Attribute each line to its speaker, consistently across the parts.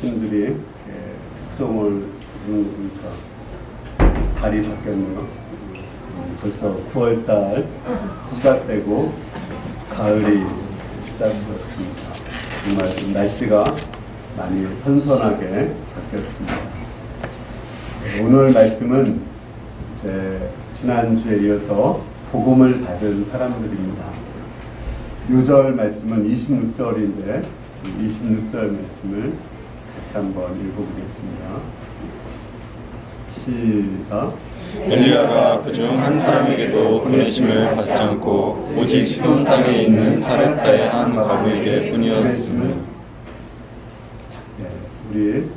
Speaker 1: 팀들이 특성을 부르는 거 보니까 달이 바뀌었네요. 벌써 9월달 시작되고 가을이 시작되었습니다. 정말 좀 날씨가 많이 선선하게 바뀌었습니다. 오늘 말씀은 이제 지난주에 이어서 복음을 받은 사람들입니다. 요절 말씀은 26절인데 26절 말씀을 같이 한번 읽어보겠습니다. 시작.
Speaker 2: 엘리야가 그중 한 사람에게도 보내심을 받지 않고 오직 시돈 땅에 있는 사렙다의 한 과부에게 뿐이었음을.
Speaker 1: 네, 우리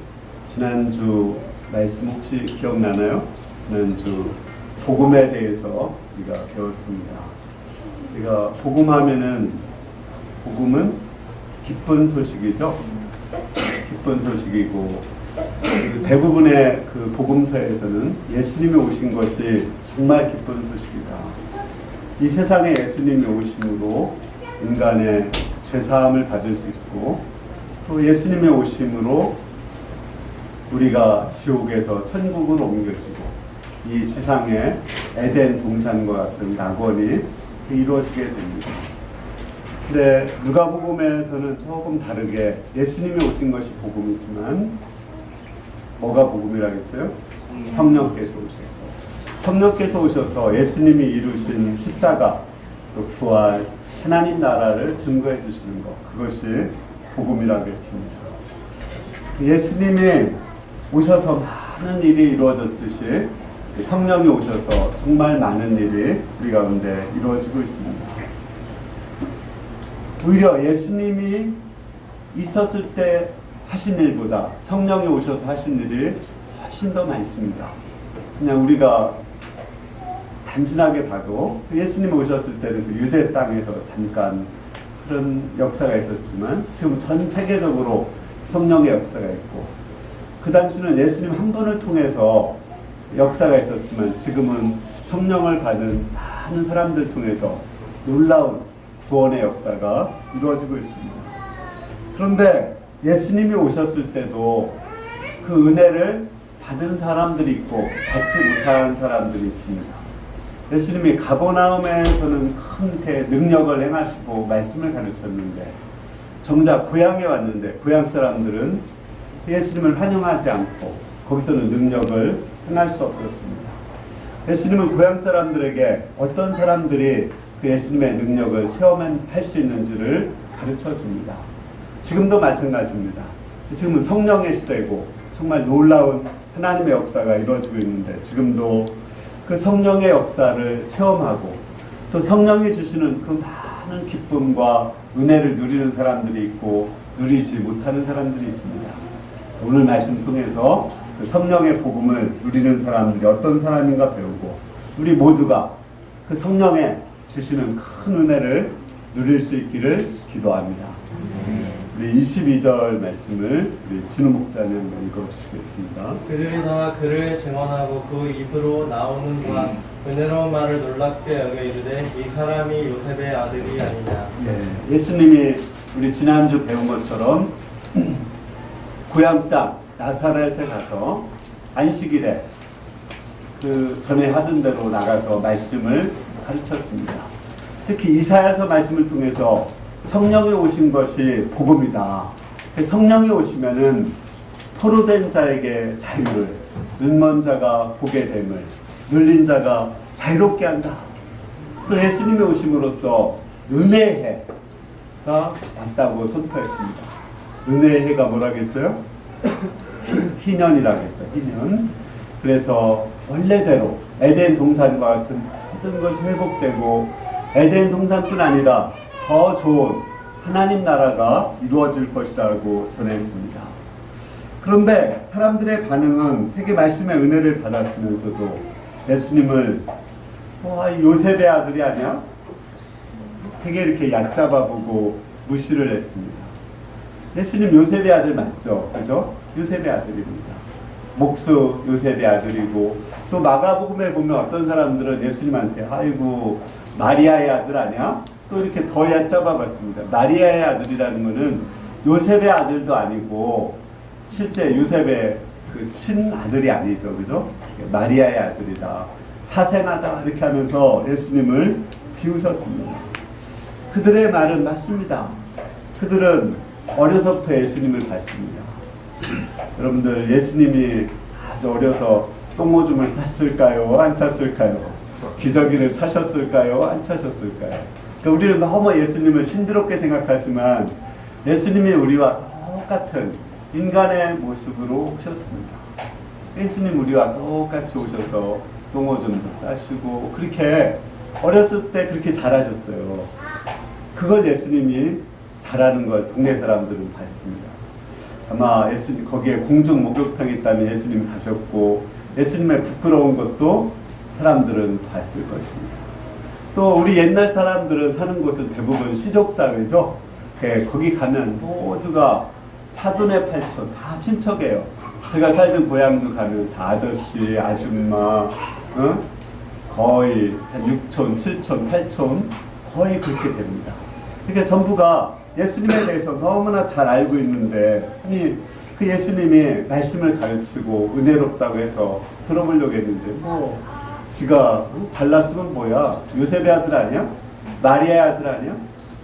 Speaker 1: 지난주 말씀 혹시 기억나나요? 지난주 복음에 대해서 우리가 배웠습니다. 우리가 복음하면은 복음은 기쁜 소식이죠. 기쁜 소식이고 대부분의 그 복음서에서는 예수님이 오신 것이 정말 기쁜 소식이다. 이 세상에 예수님이 오심으로 인간의 죄사함을 받을 수 있고 또 예수님의 오심으로 우리가 지옥에서 천국으로 옮겨지고 이 지상에 에덴 동산과 같은 낙원이 이루어지게 됩니다. 근데 누가복음에서는 조금 다르게 예수님이 오신 것이 복음이지만 뭐가 복음이라겠어요? 성령께서 오셔서 성령께서 오셔서 예수님이 이루신 십자가 또 부활 하나님 나라를 증거해 주시는 것, 그것이 복음이라고 했습니다. 예수님이 오셔서 많은 일이 이루어졌듯이 성령이 오셔서 정말 많은 일이 우리 가운데 이루어지고 있습니다. 오히려 예수님이 있었을 때 하신 일보다 성령이 오셔서 하신 일이 훨씬 더 많습니다. 그냥 우리가 단순하게 봐도 예수님이 오셨을 때는 그 유대 땅에서 잠깐 그런 역사가 있었지만 지금 전 세계적으로 성령의 역사가 있고 그 당시는 예수님 한 분을 통해서 역사가 있었지만 지금은 성령을 받은 많은 사람들 통해서 놀라운 구원의 역사가 이루어지고 있습니다. 그런데 예수님이 오셨을 때도 그 은혜를 받은 사람들이 있고 받지 못한 사람들이 있습니다. 예수님이 가버나움에서는 큰 능력을 행하시고 말씀을 가르쳤는데 정작 고향에 왔는데 고향 사람들은 예수님을 환영하지 않고 거기서는 능력을 행할 수 없었습니다. 예수님은 고향 사람들에게 어떤 사람들이 그 예수님의 능력을 체험할 수 있는지를 가르쳐 줍니다. 지금도 마찬가지입니다. 지금은 성령의 시대고 정말 놀라운 하나님의 역사가 이루어지고 있는데 지금도 그 성령의 역사를 체험하고 또 성령이 주시는 그 많은 기쁨과 은혜를 누리는 사람들이 있고 누리지 못하는 사람들이 있습니다. 오늘 말씀 통해서 그 성령의 복음을 누리는 사람들이 어떤 사람인가 배우고 우리 모두가 그 성령의 주시는 큰 은혜를 누릴 수 있기를 기도합니다. 우리 22절 말씀을 우리 진우 목자님 한번 읽어주시겠습니다.
Speaker 3: 그들이 다 그를 증언하고 그 입으로 나오는 바 은혜로운 말을 놀랍게 여겨 이르되 이 사람이 요셉의 아들이 아니냐.
Speaker 1: 예수님이 우리 지난주 배운 것처럼 고향 땅 나사렛에 가서 안식일에 그 전에 하던 대로 나가서 말씀을 가르쳤습니다. 특히 이사야서 말씀을 통해서 성령이 오신 것이 복음이다. 성령이 오시면은 포로된 자에게 자유를, 눈먼 자가 보게 됨을, 눌린 자가 자유롭게 한다. 또 예수님이 오심으로써 은혜의 해가 왔다고 선포했습니다. 은혜의 해가 뭐라겠어요? 희년이라겠죠. 희년. 그래서 원래대로 에덴 동산과 같은 모든 것이 회복되고 에덴 동산뿐 아니라 더 좋은 하나님 나라가 이루어질 것이라고 전했습니다. 그런데 사람들의 반응은 되게 말씀의 은혜를 받았으면서도 예수님을 요셉의 아들이 아니야? 되게 이렇게 얕잡아보고 무시를 했습니다. 예수님 요셉의 아들 맞죠? 그죠? 요셉의 아들입니다. 목수 요셉의 아들이고 또 마가복음에 보면 어떤 사람들은 예수님한테 아이고 마리아의 아들 아니야? 또 이렇게 더 얕잡아 봤습니다. 마리아의 아들이라는 것은 요셉의 아들도 아니고 실제 요셉의 그 친아들이 아니죠. 그죠? 마리아의 아들이다. 사생아다. 이렇게 하면서 예수님을 비웃었습니다. 그들의 말은 맞습니다. 그들은 어려서부터 예수님을 봤습니다. 여러분들 예수님이 아주 어려서 똥오줌을 쌌을까요? 안 쌌을까요? 기저귀를 차셨을까요? 안 차셨을까요? 그러니까 우리는 너무 예수님을 신비롭게 생각하지만 예수님이 우리와 똑같은 인간의 모습으로 오셨습니다. 예수님 우리와 똑같이 오셔서 똥오줌도 싸시고 그렇게 어렸을 때 그렇게 잘하셨어요. 그걸 예수님이 잘하는 걸 동네 사람들은 봤습니다. 아마 예수님 거기에 공중 목욕탕이 있다면 예수님 가셨고 예수님의 부끄러운 것도 사람들은 봤을 것입니다. 또 우리 옛날 사람들은 사는 곳은 대부분 시족사회죠. 거기 가면 모두가 사돈의 팔촌 다 친척이에요. 제가 살던 고향도 가면 다 아저씨, 아줌마, 거의 한 6촌, 7촌, 8촌 거의 그렇게 됩니다. 그러니까 전부가 예수님에 대해서 너무나 잘 알고 있는데 아니 그 예수님이 말씀을 가르치고 은혜롭다고 해서 들어보려고 했는데 뭐 지가 잘났으면 뭐야? 요셉의 아들 아니야? 마리아의 아들 아니야?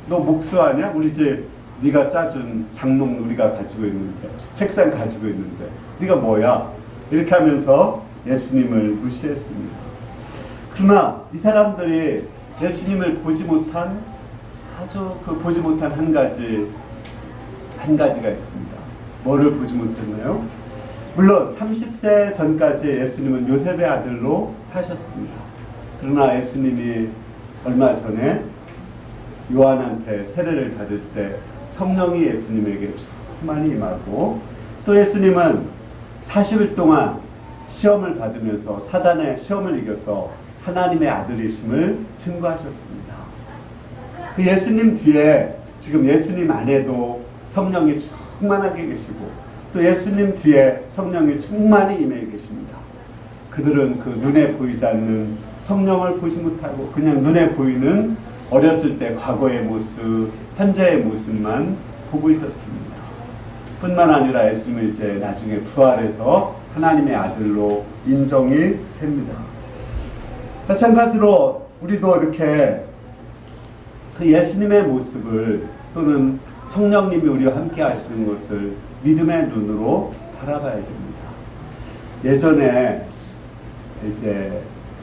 Speaker 1: 너 목수 아니야? 우리 집 네가 짜준 장롱 우리가 가지고 있는데 책상 가지고 있는데 네가 뭐야? 이렇게 하면서 예수님을 무시했습니다. 그러나 이 사람들이 예수님을 보지 못한 아주 보지 못한 한 가지가 있습니다. 뭐를 보지 못했나요? 물론 30세 전까지 예수님은 요셉의 아들로 사셨습니다. 그러나 예수님이 얼마 전에 요한한테 세례를 받을 때 성령이 예수님에게 충만히 임하고 또 예수님은 40일 동안 시험을 받으면서 사단의 시험을 이겨서 하나님의 아들이심을 증거하셨습니다. 그 예수님 뒤에 지금 예수님 안에도 성령이 충만하게 계시고 또 예수님 뒤에 성령이 충만히 임해 계십니다. 그들은 그 눈에 보이지 않는 성령을 보지 못하고 그냥 눈에 보이는 어렸을 때 과거의 모습, 현재의 모습만 보고 있었습니다. 뿐만 아니라 예수님은 이제 나중에 부활해서 하나님의 아들로 인정이 됩니다. 마찬가지로 우리도 이렇게 그 예수님의 모습을 또는 성령님이 우리와 함께 하시는 것을 믿음의 눈으로 바라봐야 됩니다. 예전에 이제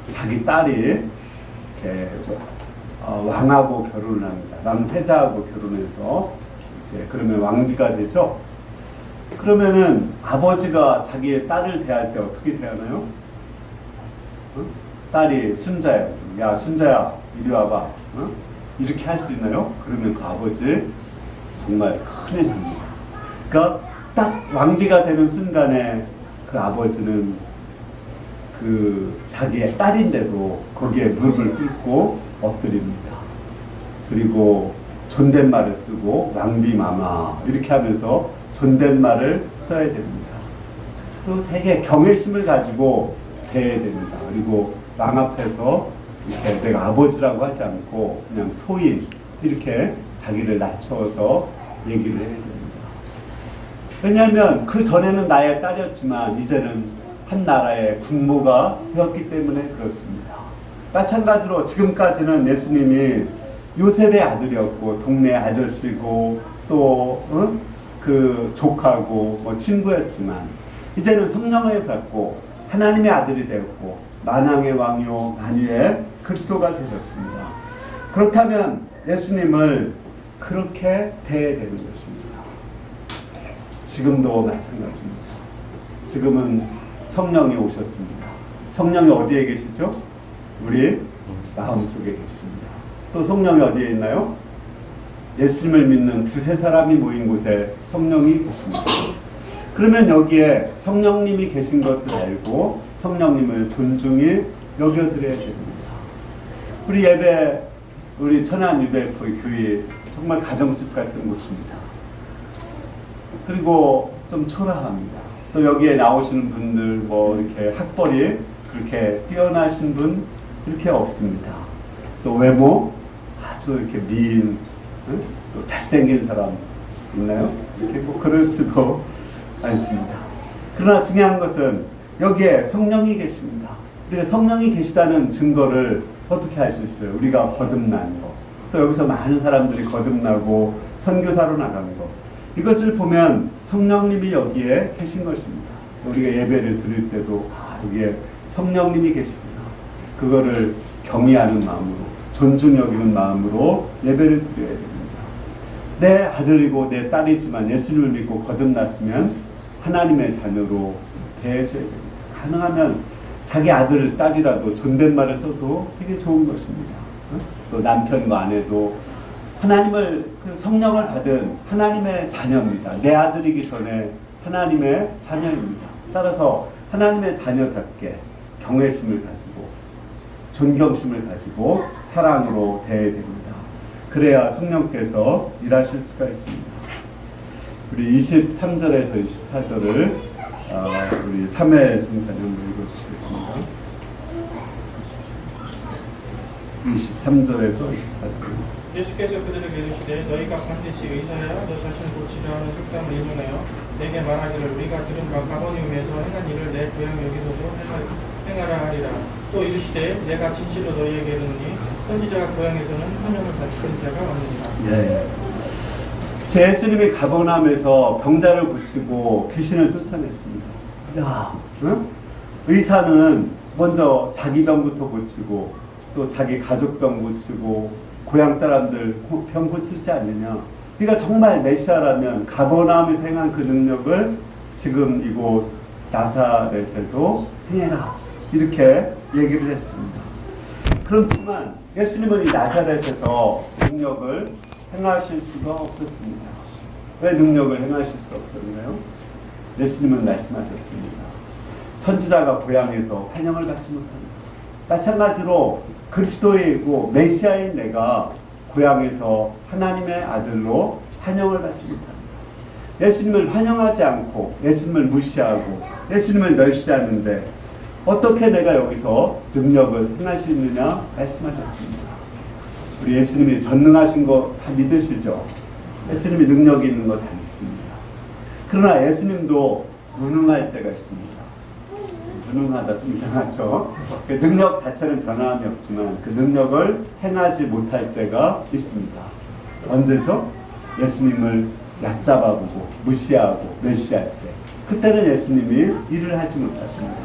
Speaker 1: 자기 딸이 이렇게 왕하고 결혼을 합니다. 남세자하고 결혼해서 이제 그러면 왕비가 되죠. 그러면은 아버지가 자기의 딸을 대할 때 어떻게 대하나요? 딸이 순자예요. 야 순자야 이리 와봐. 이렇게 할 수 있나요? 그러면 그 아버지 정말 큰일 납니다. 그러니까 딱 왕비가 되는 순간에 그 아버지는 그 자기의 딸인데도 거기에 무릎을 꿇고 엎드립니다. 그리고 존댓말을 쓰고 왕비 마마 이렇게 하면서 존댓말을 써야 됩니다. 또 되게 경외심을 가지고 대해야 됩니다. 그리고 왕 앞에서 이렇게 내가 아버지라고 하지 않고 그냥 소인 이렇게 자기를 낮춰서 얘기를 해야 됩니다. 왜냐하면 그 전에는 나의 딸이었지만 이제는 한 나라의 국모가 되었기 때문에 그렇습니다. 마찬가지로 지금까지는 예수님이 요셉의 아들이었고 동네 아저씨고 또 그 조카고 뭐 친구였지만 이제는 성령을 받고 하나님의 아들이 되었고 만왕의 왕이요 만유의 그리스도가 되셨습니다. 그렇다면 예수님을 그렇게 대해야 되는 것입니다. 지금도 마찬가지입니다. 지금은 성령이 오셨습니다. 성령이 어디에 계시죠? 우리 마음속에 계십니다. 또 성령이 어디에 있나요? 예수님을 믿는 두세 사람이 모인 곳에 성령이 계십니다. 그러면 여기에 성령님이 계신 것을 알고 성령님을 존중히 여겨드려야 됩니다. 우리 예배, 우리 천안 유대포의 교회 정말 가정집 같은 곳입니다. 그리고 좀 초라합니다. 또 여기에 나오시는 분들 뭐 이렇게 학벌이 그렇게 뛰어나신 분 이렇게 없습니다. 또 외모 아주 이렇게 미인, 또 잘생긴 사람 있나요? 이렇게 뭐 그렇지도 않습니다. 그러나 중요한 것은 여기에 성령이 계십니다. 우리가 성령이 계시다는 증거를 어떻게 할 수 있어요? 우리가 거듭난 거, 또 여기서 많은 사람들이 거듭나고 선교사로 나간 거, 이것을 보면 성령님이 여기에 계신 것입니다. 우리가 예배를 드릴 때도 여기에 성령님이 계십니다. 그거를 경외하는 마음으로, 존중 여기는 마음으로 예배를 드려야 됩니다. 내 아들이고 내 딸이지만 예수를 믿고 거듭났으면 하나님의 자녀로 대해줘야 됩니다. 가능하면 자기 아들, 딸이라도 존댓말을 써도 되게 좋은 것입니다. 또 남편과 아내도 하나님을, 그 성령을 받은 하나님의 자녀입니다. 내 아들이기 전에 하나님의 자녀입니다. 따라서 하나님의 자녀답게 경외심을 가지고 존경심을 가지고 사랑으로 대해야 됩니다. 그래야 성령께서 일하실 수가 있습니다. 우리 23절에서 24절을 우리 사무엘 성사님 읽어주시겠습니다. 23절에서 24절.
Speaker 4: 예수께서 그들에게 이르시되 너희가 반드시 의사야 너 자신을 고치려 하는 속담을 인용하여 내게 말하기를 우리가 들은 바 가버나움에서 행한 일을 내 고향 여기서도 행하라 하리라. 또 이르시되 내가 진실로 너희에게 이르노니 선지자가 고향에서는 환영을 받은 자가 없느니라.
Speaker 1: 예. 제 예수님이 가버나움에서 병자를 고치고 귀신을 쫓아냈습니다. 야, 응? 의사는 먼저 자기 병부터 고치고 또 자기 가족 병 고치고 고향 사람들 병 고치지 않느냐. 네가 정말 메시아라면 가버나움에서 행한 그 능력을 지금 이곳 나사렛에도 행해라. 이렇게 얘기를 했습니다. 그렇지만 예수님은 이 나사렛에서 능력을 행하실 수가 없었습니다. 왜 능력을 행하실 수 없었나요? 예수님은 말씀하셨습니다. 선지자가 고향에서 환영을 받지 못한다. 마찬가지로 그리스도이고 메시아인 내가 고향에서 하나님의 아들로 환영을 받지 못합니다. 예수님을 환영하지 않고 예수님을 무시하고 예수님을 멸시하는데 어떻게 내가 여기서 능력을 행할 수 있느냐 말씀하셨습니다. 우리 예수님이 전능하신 거 다 믿으시죠? 예수님이 능력이 있는 거 다 믿습니다. 그러나 예수님도 무능할 때가 있습니다. 무능하다 좀 이상하죠? 그 능력 자체는 변함이 없지만 그 능력을 행하지 못할 때가 있습니다. 언제죠? 예수님을 얕잡아보고 무시하고 멸시할 때, 그때는 예수님이 일을 하지 못하십니다.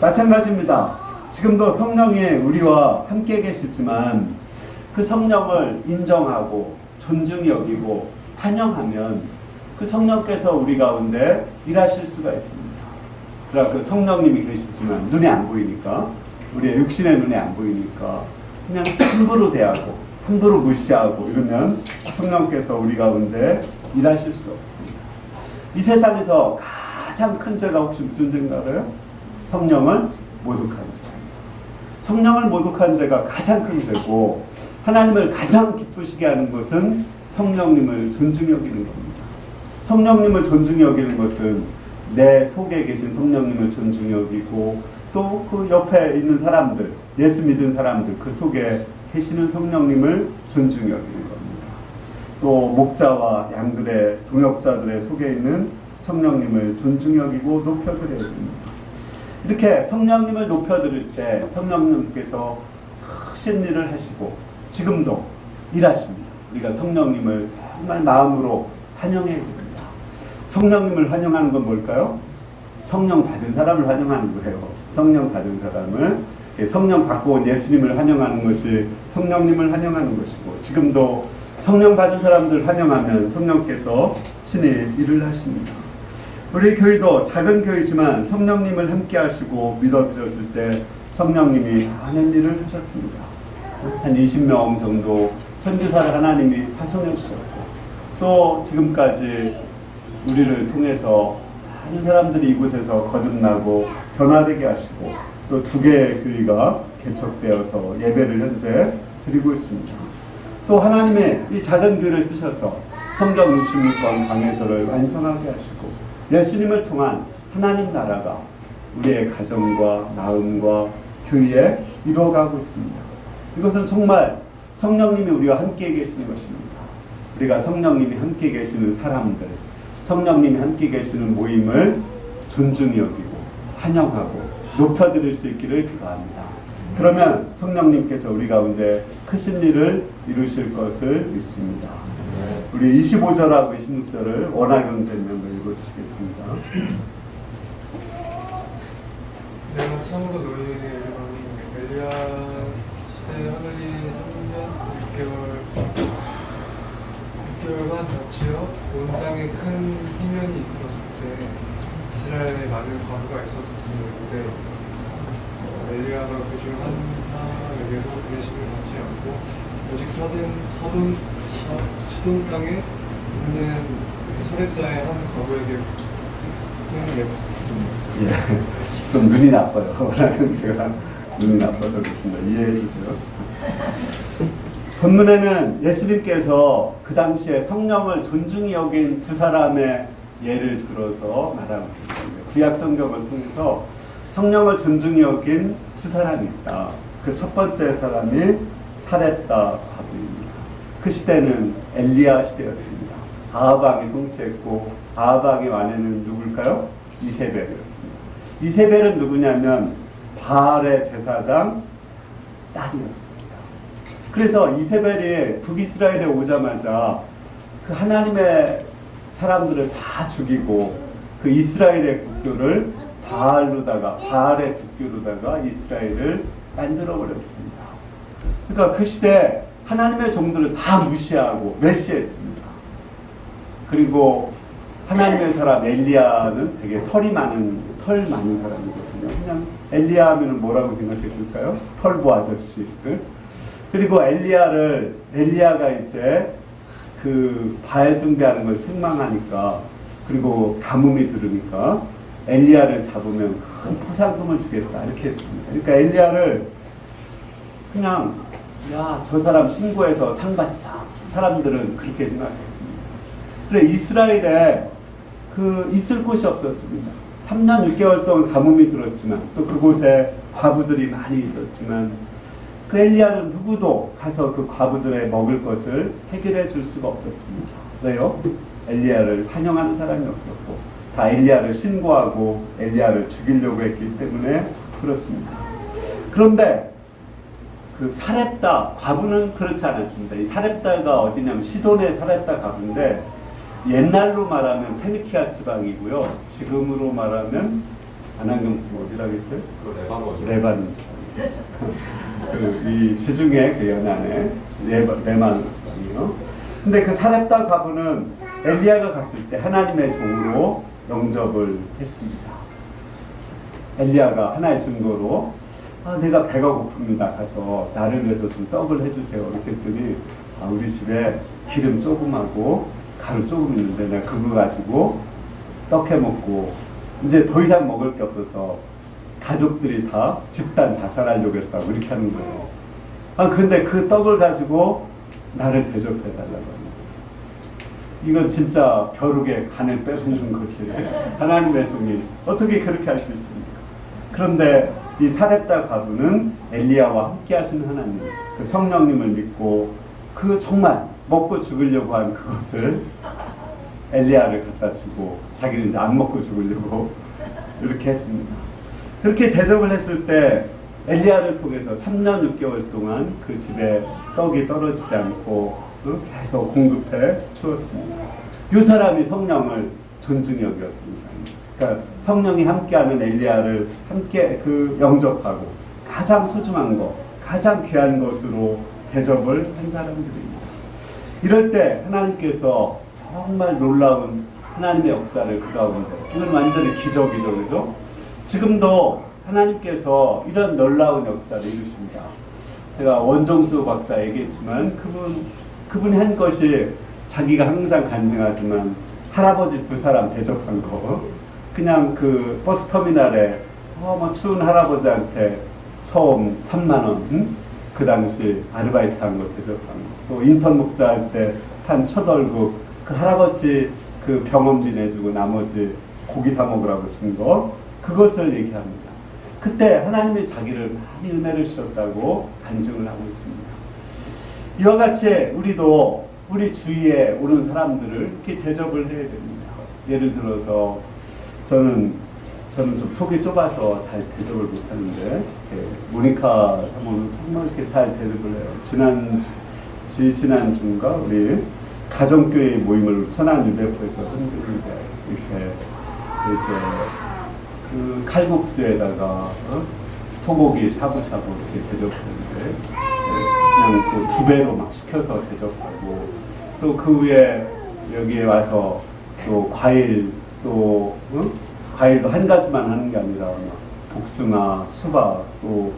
Speaker 1: 마찬가지입니다. 지금도 성령이 우리와 함께 계시지만 그 성령을 인정하고 존중히 여기고 환영하면 그 성령께서 우리 가운데 일하실 수가 있습니다. 그러나 그 성령님이 계시지만 눈에 안 보이니까, 우리의 육신의 눈에 안 보이니까 그냥 함부로 대하고 함부로 무시하고 이러면 성령께서 우리 가운데 일하실 수 없습니다. 이 세상에서 가장 큰 죄가 혹시 무슨 죄인가 알아요? 성령을 모독한 죄입니다. 성령을 모독한 죄가 가장 큰 죄고, 하나님을 가장 기쁘시게 하는 것은 성령님을 존중히 여기는 겁니다. 성령님을 존중히 여기는 것은 내 속에 계신 성령님을 존중히 여기고, 또 그 옆에 있는 사람들, 예수 믿은 사람들, 그 속에 계시는 성령님을 존중히 여기는 겁니다. 또 목자와 양들의 동역자들의 속에 있는 성령님을 존중히 여기고 높여드려야 됩니다. 이렇게 성령님을 높여드릴 때 성령님께서 크신 일을 하시고 지금도 일하십니다. 우리가 성령님을 정말 마음으로 환영해야 됩니다. 성령님을 환영하는 건 뭘까요? 성령 받은 사람을 환영하는 거예요. 성령 받은 사람을, 성령 받고 온 예수님을 환영하는 것이 성령님을 환영하는 것이고, 지금도 성령 받은 사람들 환영하면 성령께서 친히 일을 하십니다. 우리 교회도 작은 교회지만 성령님을 함께 하시고 믿어드렸을 때 성령님이 많은 일을 하셨습니다. 한 20명 정도 선지자를 하나님이 파송해 주셨고, 또 지금까지 우리를 통해서 많은 사람들이 이곳에서 거듭나고 변화되게 하시고, 또 2개의 교회가 개척되어서 예배를 현재 드리고 있습니다. 또 하나님의 이 작은 교회를 쓰셔서 성경 66권 강해서를 완성하게 하시고, 예수님을 통한 하나님 나라가 우리의 가정과 마음과 교회에 이루어가고 있습니다. 이것은 정말 성령님이 우리와 함께 계시는 것입니다. 우리가 성령님이 함께 계시는 사람들, 성령님이 함께 계시는 모임을 존중히 여기고 환영하고 높여드릴 수 있기를 기도합니다. 그러면 성령님께서 우리 가운데 크신 일을 이루실 것을 믿습니다. 우리 25절하고 26절을 원하경 되면 읽어주시겠습니다.
Speaker 5: 내가 참으로 너희에게 이르노니 엘리야 시대 하늘이 3년 6개월간 닫히어 온 땅에 큰 후면이 있었을 때 이스라엘에 많은 과부가 있었는데 엘리야가 그 중 한 사람에게서 부내심을 받지 않고 오직 시돈 땅에 있는 사렙자의 한 과부에게 꿈을 내었습니다.
Speaker 1: 예, 좀 눈이 나빠요. 워낙 제가 눈이 나빠서 그렇습니다. 이해해 주세요. 본문에는 예수님께서 그 당시에 성령을 존중히 여긴 두 사람의 예를 들어서 말하고 있습니다. 구약 성경을 통해서 성령을 존중히 여긴 두 사람이 있다. 그 첫 번째 사람이 사렙다 과부입니다. 그 시대는 엘리야 시대였습니다. 아합왕이 통치했고 아합왕의 아내는 누굴까요? 이세벨이었습니다. 이세벨은 누구냐면 바알의 제사장 딸이었습니다. 그래서 이세벨이 북이스라엘에 오자마자 그 하나님의 사람들을 다 죽이고 그 이스라엘의 국교를 바알의 국교로다가 이스라엘을 만들어 버렸습니다. 그러니까 그 시대 하나님의 종들을 다 무시하고 멸시했습니다. 그리고 하나님의 사람 엘리야는 되게 털 많은 사람이거든요. 그냥 엘리야 하면은 뭐라고 생각했을까요? 털보 아저씨. 그리고 엘리야가 이제 그 바알 숭배하는 걸 책망하니까, 그리고 가뭄이 들으니까 엘리야를 잡으면 큰 포상금을 주겠다 이렇게 했습니다. 그러니까 엘리야를 그냥 저 사람 신고해서 상 받자, 사람들은 그렇게 생각했습니다. 그래 이스라엘에 있을 곳이 없었습니다. 3년 6개월 동안 가뭄이 들었지만 또 그곳에 과부들이 많이 있었지만 그 엘리야는 누구도 가서 그 과부들의 먹을 것을 해결해 줄 수가 없었습니다. 왜요? 엘리야를 환영하는 사람이 없었고 다 엘리야를 신고하고 엘리야를 죽이려고 했기 때문에 그렇습니다. 그런데 그 사렙다 과부는 그렇지 않았습니다. 이 사렙다가 어디냐면 시돈의 사렙다 과부인데 옛날로 말하면 페니키아 지방이고요. 지금으로 말하면 안한경 어디라고 했어요? 레바논 지방. 이 지중해 그 연안에 레바논 지방이요. 근데 그 사렙다 과부는 엘리야가 갔을 때 하나님의 종으로 영접을 했습니다. 엘리야가 하나의 증거로 내가 배가 고픕니다. 가서 나를 위해서 좀 떡을 해주세요. 이렇게 했더니 우리 집에 기름 조금하고 가루 조금 있는데 내가 그거 가지고 떡 해 먹고 이제 더 이상 먹을 게 없어서 가족들이 다 집단 자살하려고 했다고 이렇게 하는 거예요. 근데 그 떡을 가지고 나를 대접해 달라고 합니다. 이건 진짜 벼룩에 간을 빼놓는 거지. 하나님의 종이 어떻게 그렇게 할 수 있습니까? 그런데 이 사렙다 과부는 엘리야와 함께 하시는 하나님, 그 성령님을 믿고 그 정말 먹고 죽으려고 한 그것을 엘리야를 갖다 주고 자기는 이제 안 먹고 죽으려고 이렇게 했습니다. 그렇게 대접을 했을 때 엘리야를 통해서 3년 6개월 동안 그 집에 떡이 떨어지지 않고 계속 공급해 주었습니다. 이 사람이 성령을 존중히 여겼습니다. 그러니까 성령이 함께하는 엘리야를 함께 영접하고 가장 소중한 것, 가장 귀한 것으로 대접을 한 사람들입니다. 이럴 때 하나님께서 정말 놀라운 하나님의 역사를 그 가운데, 이건 완전히 기적이죠, 그죠? 지금도 하나님께서 이런 놀라운 역사를 이루십니다. 제가 원종수 박사 얘기했지만 그분이 한 것이 자기가 항상 간증하지만 할아버지 두 사람 대접한 거, 그냥 그 버스터미널에 추운 할아버지한테 처음 3만원, 그 당시 아르바이트 한 거 대접한 거, 또 인턴 목자할 때 한 첫 월급 그 할아버지 그 병원비 내주고 나머지 고기 사 먹으라고 준 거, 그것을 얘기합니다. 그때 하나님이 자기를 많이 은혜를 주셨다고 간증을 하고 있습니다. 이와 같이 우리도 우리 주위에 오는 사람들을 이렇게 대접을 해야 됩니다. 예를 들어서 저는 좀 속이 좁아서 잘 대접을 못하는데 모니카 사모는 정말 이렇게 잘 대접을 해요. 지난 주인가 우리 가정교회 모임을 천안유배포에서 선교인데 이렇게 이제 그 칼국수에다가 소고기 샤브샤브 이렇게 대접하는데 그냥 또 2배로 막 시켜서 대접하고 또 그 위에 여기에 와서 또 과일도 한 가지만 하는 게 아니라 막 복숭아, 수박 또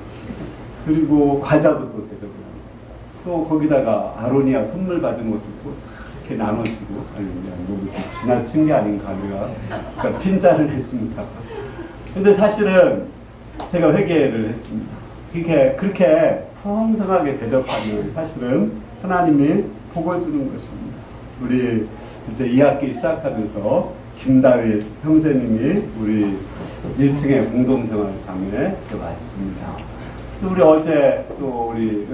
Speaker 1: 그리고 과자도 또 대접을 하고 또 거기다가 아로니아 선물 받은 것도 또 이렇게 나눠주고 아니 그냥 너무 좀 지나친 게 아닌가 내가 그러니까 핀잔을 했습니다. 근데 사실은 제가 회개를 했습니다. 그렇게 풍성하게 대접하면 사실은 하나님이 복을 주는 것입니다. 우리 이제 2학기 시작하면서 김다윗 형제님이 우리 1층의 공동생활방에 왔습니다. 우리 어제 또 우리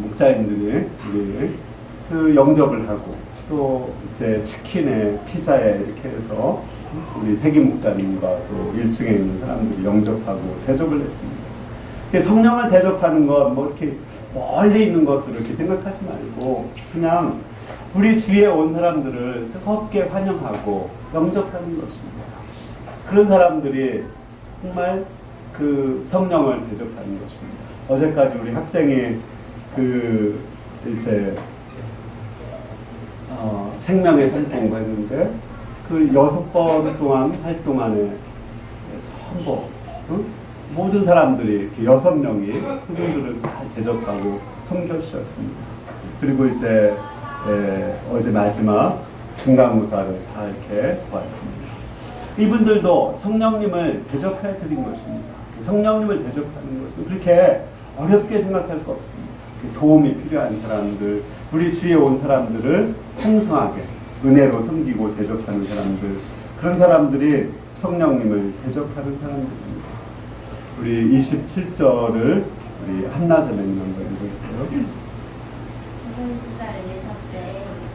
Speaker 1: 목자님들이 우리 그 영접을 하고 또 이제 치킨에 피자에 이렇게 해서 우리 세기 목자님과 또 1층에 있는 사람들이 영접하고 대접을 했습니다. 성령을 대접하는 건 뭐 이렇게 멀리 있는 것으로 이렇게 생각하지 말고 그냥 우리 주위에 온 사람들을 뜨겁게 환영하고 영접하는 것입니다. 그런 사람들이 정말 그 성령을 대접하는 것입니다. 어제까지 우리 학생이 그 이제 생명의 산 공부했는데 그 6번 동안 할 동안에 전부 모든 사람들이 이렇게 6명이 그분들을 잘 대접하고 섬겨주셨습니다. 그리고 이제 어제 마지막 중간고사를 잘 이렇게 보았습니다. 이분들도 성령님을 대접해 드린 것입니다. 성령님을 대접하는 것은 그렇게 어렵게 생각할 거 없습니다. 도움이 필요한 사람들, 우리 주위에 온 사람들을 풍성하게 은혜로 섬기고 대접하는 사람들, 그런 사람들이 성령님을 대접하는 사람들입니다. 우리 27절을 우리 한나자매님 한번 읽어주세요.
Speaker 6: 무슨 주자를 내셨 때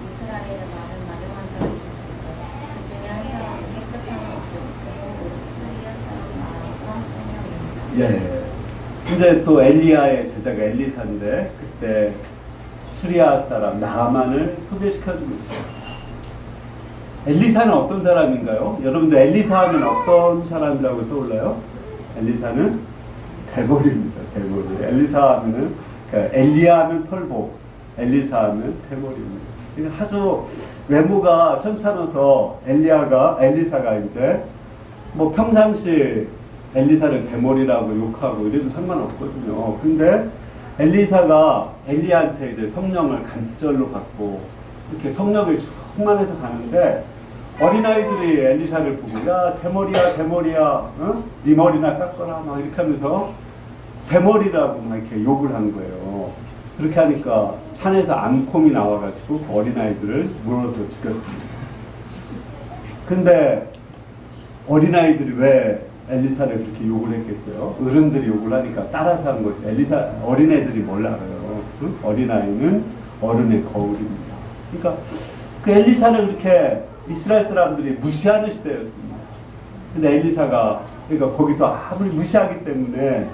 Speaker 6: 이스라엘에 많은 나병한 자가 있었을 때 그 중에 한 사람은 깨끗한 옷을 입고 오직 수리아 사람 나아가 뿐이었느니라.
Speaker 1: 예. 이제 또 엘리야의 제자가 엘리사인데 그때 수리아 사람 나아만을 소개시켜주고 있어요. 엘리사는 어떤 사람인가요? 여러분들 엘리사 하면 어떤 사람이라고 떠올라요? 엘리사는 대머리입니다. 대머리. 엘리사 하면은 그러니까 엘리야 하면 털복, 엘리사 하면 대머리입니다. 그러니까 아주 외모가 현찮아서 엘리사가 이제 뭐 평상시 엘리사를 대머리라고 욕하고 이래도 상관없거든요. 근데 엘리사가 엘리야한테 이제 성령을 간절로 받고 이렇게 성령이 충만해서 가는데 어린아이들이 엘리사를 보고 야 대머리야 네 머리나 깎거라 막 이렇게 하면서 대머리라고 막 이렇게 욕을 한 거예요. 그렇게 하니까 산에서 암콤이 나와가지고 그 어린아이들을 물어서 죽였습니다. 근데 어린아이들이 왜 엘리사를 그렇게 욕을 했겠어요? 어른들이 욕을 하니까 따라서 한 거지. 어린애들이 뭘 알아요? 응? 어린아이는 어른의 거울입니다. 그러니까 그 엘리사를 그렇게 이스라엘 사람들이 무시하는 시대였습니다. 근데 엘리사가 그러니까 거기서 아무리 무시하기 때문에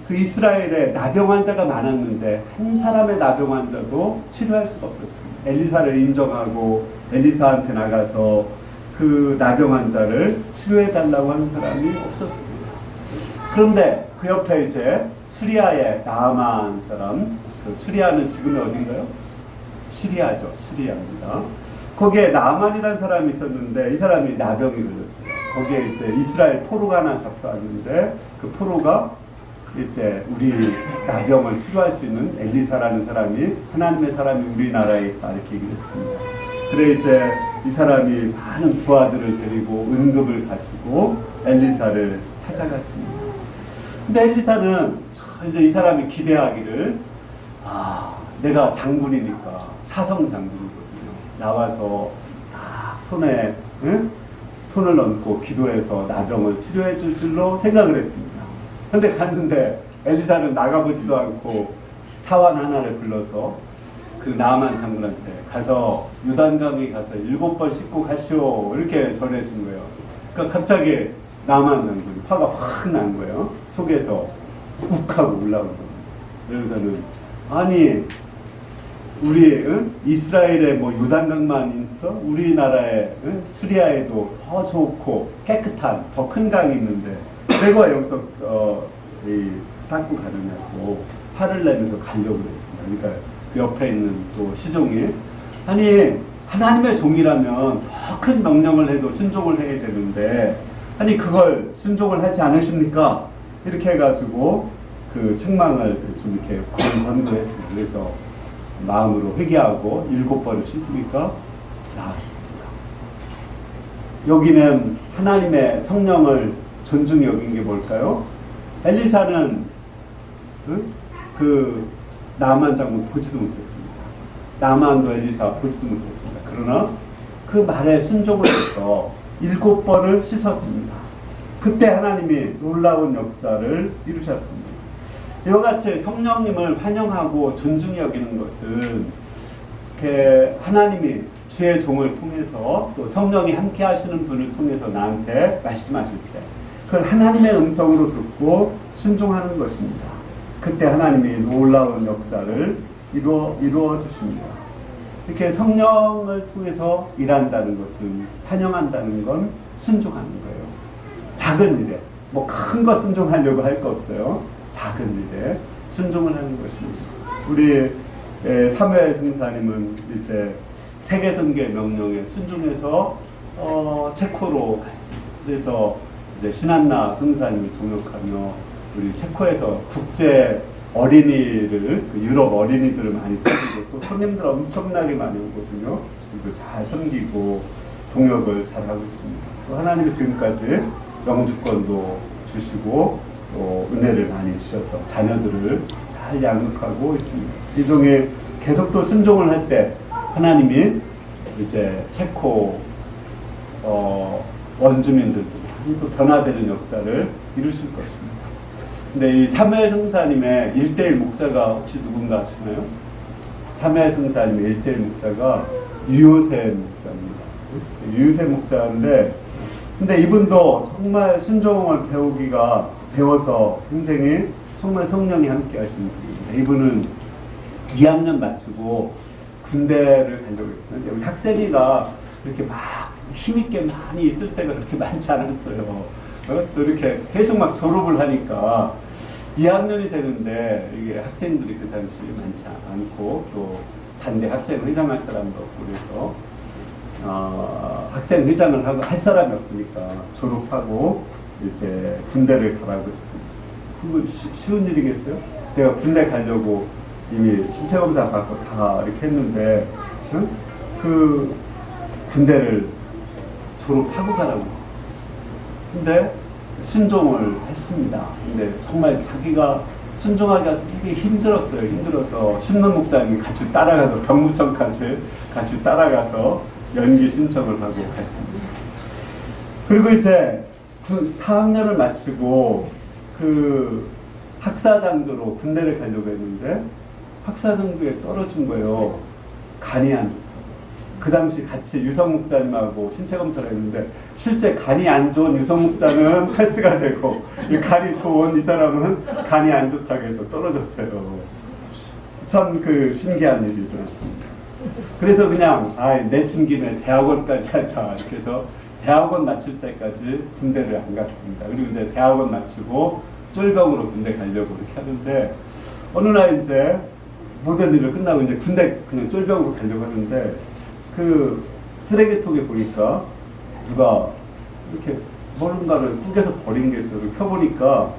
Speaker 1: 그 이스라엘에 나병 환자가 많았는데 한 사람의 나병 환자도 치료할 수가 없었습니다. 엘리사를 인정하고 엘리사한테 나가서 그 나병 환자를 치료해 달라고 하는 사람이 없었습니다. 그런데 그 옆에 이제 수리아의 나아만 사람, 그 수리아는 지금은 어딘가요? 시리아죠. 시리아입니다. 거기에 나아만이라는 사람이 있었는데 이 사람이 나병이 걸렸어요. 거기에 이제 이스라엘 포로가 하나 잡혀왔는데 그 포로가 이제 우리 나병을 치료할 수 있는 엘리사라는 사람이 하나님의 사람이 우리나라에 있다 이렇게 얘기를 했습니다. 그래 이제 이 사람이 많은 부하들을 데리고 은급을 가지고 엘리사를 찾아갔습니다. 근데 엘리사는 이제 이 사람이 기대하기를 내가 장군이니까 사성 장군이거든요. 나와서 딱 손에 손을 얹고 기도해서 나병을 치료해 줄 줄로 생각을 했습니다. 근데 갔는데 엘리사는 나가보지도 않고 사환 하나를 불러서 그 나만 장군한테 가서 요단강에 가서 7번 씻고 가시오 이렇게 전해준 거예요. 그러니까 갑자기 나만 장군이 화가 확 난 거예요. 속에서 욱하고 올라오는 거예요. 그래서는 아니 우리 이스라엘에 뭐 요단강만 있어? 우리나라에 시리아에도 더 좋고 깨끗한 더 큰 강이 있는데 내가 여기서 닦고 가느냐고 화를 내면서 가려고 그랬습니다. 그러니까 그 옆에 있는 또 시종이 아니 하나님의 종이라면 더 큰 명령을 해도 순종을 해야 되는데 아니 그걸 순종을 하지 않으십니까? 이렇게 해가지고 그 책망을 좀 이렇게 권고했습니다. 그래서 마음으로 회개하고 7번을 씻으니까 나았습니다. 여기는 하나님의 성령을 존중히 여긴 게 뭘까요? 엘리사는 그 나만 장군 보지도 못했습니다. 나만도 엘리사 보지도 못했습니다. 그러나 그 말에 순종을 해서 7번을 씻었습니다. 그때 하나님이 놀라운 역사를 이루셨습니다. 이와 같이 성령님을 환영하고 존중히 여기는 것은 이렇게 하나님이 주의 종을 통해서 또 성령이 함께 하시는 분을 통해서 나한테 말씀하실 때 그걸 하나님의 음성으로 듣고 순종하는 것입니다. 그때 하나님이 놀라운 역사를 이루어 주십니다. 이렇게 성령을 통해서 일한다는 것은 환영한다는 건 순종하는 거예요. 작은 일에 뭐 큰 거 순종하려고 할 거 없어요. 작은 일에 순종을 하는 것입니다. 우리 사무엘 성사님은 이제 세계선교의 명령에 순종해서 체코로 갔습니다. 그래서 이제 신한나 성사님이 동역하며 우리 체코에서 국제 어린이를 그 유럽 어린이들을 많이 섬기고 또 손님들 엄청나게 많이 오거든요. 그리고 잘 섬기고 동역을 잘 하고 있습니다. 또 하나님이 지금까지 영주권도 주시고 또 은혜를 많이 주셔서 자녀들을 잘 양육하고 있습니다. 이 종에 계속 또 순종을 할 때 하나님이 이제 체코 원주민들도 많이 또 변화되는 역사를 이루실 것입니다. 근데 이 사무엘 성사님의 1대1 목자가 혹시 누군가 아시나요? 사무엘 성사님의 1대1 목자가 유요셉 목자입니다. 유요셉 목자인데 근데 이분도 정말 순종을 배워서 굉장히 정말 성령이 함께 하시는 분입니다. 이분은 2학년 마치고 군대를 가려고 했는데 우리 학생이가 이렇게 막 힘있게 많이 있을 때가 그렇게 많지 않았어요. 또 이렇게 계속 막 졸업을 하니까 2학년이 되는데 이게 학생들이 그 당시에 많지 않고 또 반대 학생 회장할 사람도 없고 그래서 학생 회장을 할 사람이 없으니까 졸업하고 이제 군대를 가라고 했습니다. 그거 쉬운 일이겠어요? 내가 군대 가려고 이미 신체 검사 받고 다 이렇게 했는데 그 군대를 졸업하고 가라고 했어요. 근데 순종을 했습니다. 근데 정말 자기가 순종하기가 되게 힘들었어요. 힘들어서 신문 목장이 같이 따라가서 병무청까지 같이 따라가서 연기 신청을 하고 갔습니다. 그리고 이제 4학년을 마치고 그 학사장교로 군대를 가려고 했는데 학사장교에 떨어진 거예요. 간이 안 좋다고. 그 당시 같이 유성 목사님하고 신체 검사를 했는데 실제 간이 안 좋은 유성 목사는 패스가 되고 이 간이 좋은 이 사람은 간이 안 좋다고 해서 떨어졌어요. 참 그 신기한 일이 일어났습니다. 그래서 그냥 내친 김에 대학원까지 하자 이렇게 해서 대학원 마칠 때까지 군대를 안 갔습니다. 그리고 이제 대학원 마치고 쫄병으로 군대 가려고 이렇게 하는데 어느 날 이제 모든 일을 끝나고 이제 군대 그냥 쫄병으로 가려고 하는데 그 쓰레기통에 보니까 누가 이렇게 뭔가를 구겨서 버린 게 있어요. 펴보니까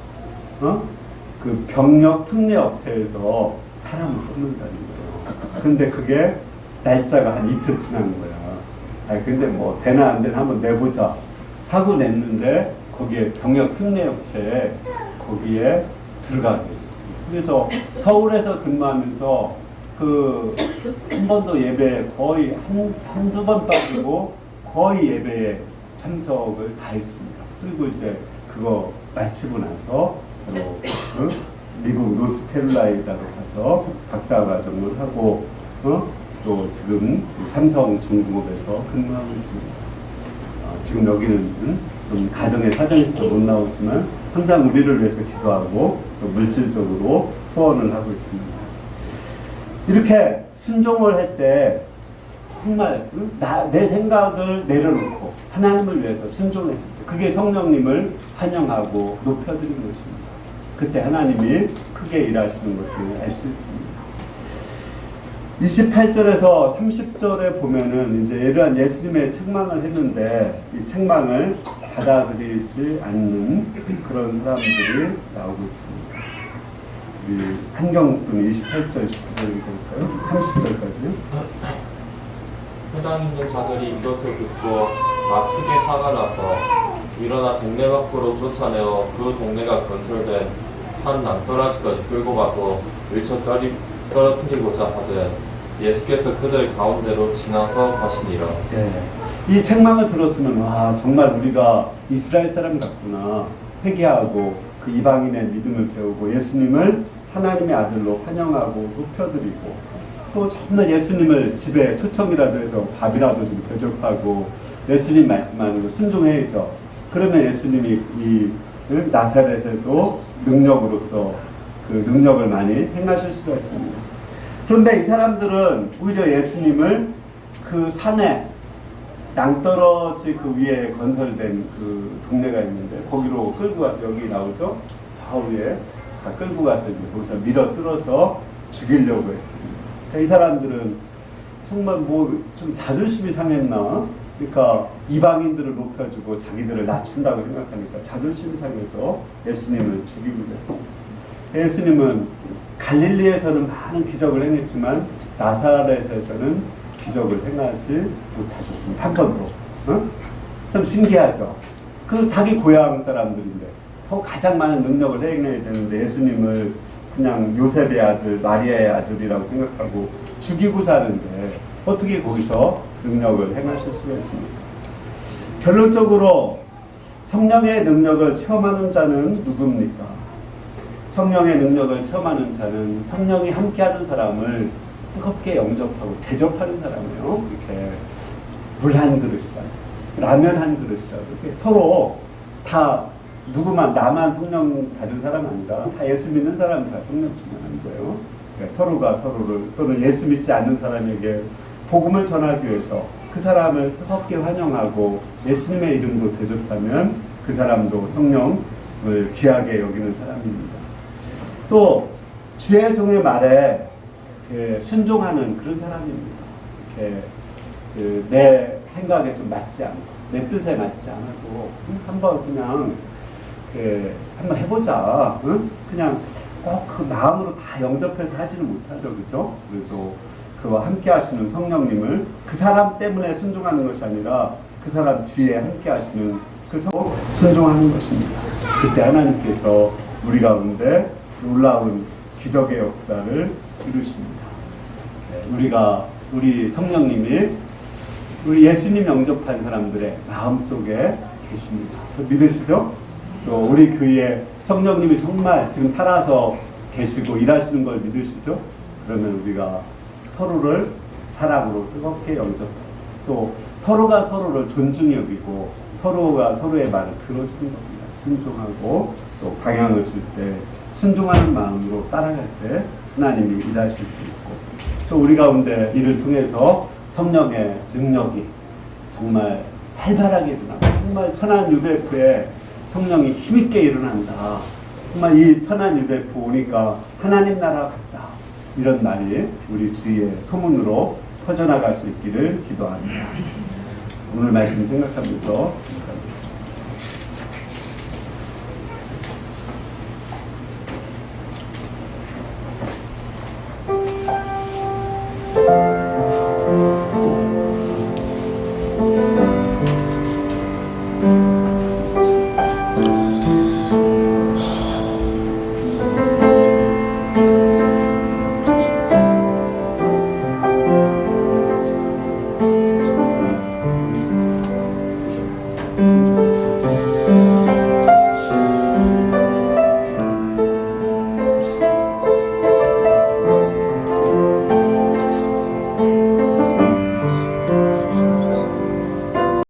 Speaker 1: 그 병력 특례 업체에서 사람을 뽑는다는 거예요. 근데 그게 날짜가 한 이틀 지난 거야. 근데 뭐 되나 안 되나 한번 내보자 하고 냈는데 거기에 병력 특례 업체에 거기에 들어가게 됐습니다. 그래서 서울에서 근무하면서 그 한 번도 예배 거의 한두 번 빠지고 거의 예배에 참석을 다 했습니다. 그리고 이제 그거 마치고 나서 미국 노스캐롤라이나로 가서 박사과정을 하고 또 지금 삼성중공업에서 근무하고 있습니다. 지금 여기는 좀 가정의 사정이 있어서 못 나오지만 항상 우리를 위해서 기도하고 또 물질적으로 후원을 하고 있습니다. 이렇게 순종을 할 때 정말 내 생각을 내려놓고 하나님을 위해서 순종했을 때 그게 성령님을 환영하고 높여드리는 것입니다. 그때 하나님이 크게 일하시는 것을 알 수 있습니다. 28절에서 30절에 보면은 이제 이러한 예수님의 책망을 했는데 이 책망을 받아들이지 않는 그런 사람들이 나오고 있습니다. 우리 한경분이 28절, 19절이 볼까요? 30절까지요?
Speaker 7: 해당 있는 자들이 이것을 듣고 다 크게 화가 나서 일어나 동네 밖으로 쫓아내어 그 동네가 건설된 산 낭떠러지까지 끌고 가서 밀쳐 떨어뜨리고자 하되 예수께서 그들 가운데로 지나서 가시니라.
Speaker 1: 이 책망을 들었으면 와 정말 우리가 이스라엘 사람 같구나 회개하고 그 이방인의 믿음을 배우고 예수님을 하나님의 아들로 환영하고 높여드리고 또 정말 예수님을 집에 초청이라도 해서 밥이라도 좀 대접하고 예수님 말씀하는 걸 순종해야죠. 그러면 예수님이 이 나사렛에도 능력으로서 그 능력을 많이 행하실 수가 있습니다. 그런데 이 사람들은 오히려 예수님을 그 산에 낭떠러지 그 위에 건설된 그 동네가 있는데 거기로 끌고 가서 여기 나오죠. 저 위에 다 끌고 가서 이제 거기서 밀어 뜯어서 죽이려고 했습니다. 그러니까 이 사람들은 정말 뭐 좀 자존심이 상했나? 그러니까 이방인들을 높여주고 자기들을 낮춘다고 생각하니까 자존심이 상해서 예수님을 죽이기로 했습니다. 예수님은 갈릴리에서는 많은 기적을 행했지만 나사렛에서는 기적을 행하지 못하셨습니다. 한 번도. 좀 신기하죠. 그 자기 고향 사람들인데 더 가장 많은 능력을 행해야 되는데 예수님을 그냥 요셉의 아들, 마리아의 아들이라고 생각하고 죽이고자 하는데 어떻게 거기서 능력을 행하실 수가 있습니까? 결론적으로 성령의 능력을 체험하는 자는 누굽니까? 성령의 능력을 체험하는 자는 성령이 함께하는 사람을 뜨겁게 영접하고 대접하는 사람이에요. 이렇게 물 한 그릇이라, 라면 한 그릇이라도 이렇게 서로 다 누구만 나만 성령 받은 사람 아니라 다 예수 믿는 사람 다 성령 충만한 거예요. 그러니까 서로가 서로를 또는 예수 믿지 않는 사람에게 복음을 전하기 위해서 그 사람을 뜨겁게 환영하고 예수님의 이름으로 대접하면 그 사람도 성령을 귀하게 여기는 사람입니다. 또 주의 종의 말에 순종하는 그런 사람입니다. 이렇게 내 생각에 좀 맞지 않고 내 뜻에 맞지 않아도 한번 그냥 한번 해보자. 그냥 꼭 그 마음으로 다 영접해서 하지는 못하죠, 그렇죠? 그래도 그와 함께 하시는 성령님을 그 사람 때문에 순종하는 것이 아니라 그 사람 뒤에 함께 하시는 그 순종하는 것입니다. 그때 하나님께서 우리 가운데 놀라운 기적의 역사를 이루십니다. 우리 성령님이 우리 예수님 영접한 사람들의 마음속에 계십니다. 믿으시죠? 또 우리 교회에 성령님이 정말 지금 살아서 계시고 일하시는 걸 믿으시죠? 그러면 우리가 서로를 사랑으로 뜨겁게 영접하고 또 서로가 서로를 존중히 여기고 서로가 서로의 말을 들어주는 겁니다. 순종하고 또 방향을 줄 때 순종하는 마음으로 따라갈 때 하나님이 일하실 수 있고 또 우리 가운데 이를 통해서 성령의 능력이 정말 활발하게 일어나고 정말 천안유배포에 성령이 힘있게 일어난다. 정말 이 천안유배포 오니까 하나님 나라 같다. 이런 말이 우리 주위에 소문으로 퍼져나갈 수 있기를 기도합니다. 오늘 말씀 생각하면서